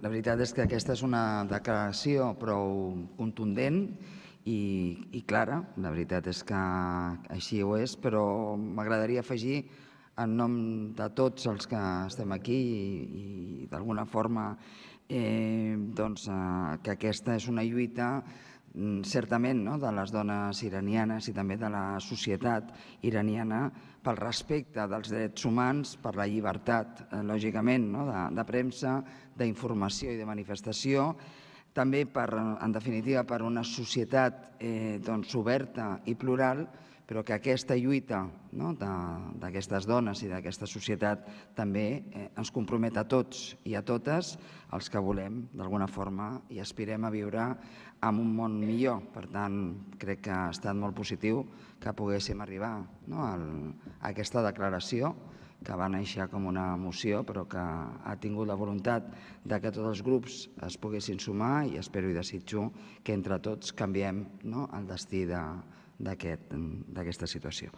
La veritat és que aquesta és una declaració prou contundent i clara. La veritat és que així ho és, però m'agradaria afegir en nom de tots els que estem aquí i d'alguna forma que aquesta és una lluita certament de les dones iranianes i també de la societat iraniana pel respecte dels drets humans, per la llibertat, lògicament, de premsa, d'informació i de manifestació, també, en definitiva, per una societat oberta i plural, però que aquesta lluita d'aquestes dones i d'aquesta societat també ens compromet a tots i a totes els que volem, d'alguna forma, i aspirem a viure en un món millor. Per tant, crec que ha estat molt positiu que poguéssim arribar a aquesta declaració, que va néixer com una moció, però que ha tingut la voluntat de que tots els grups es poguessin sumar i espero i desitjo que entre tots canviem el destí d'aquesta situació.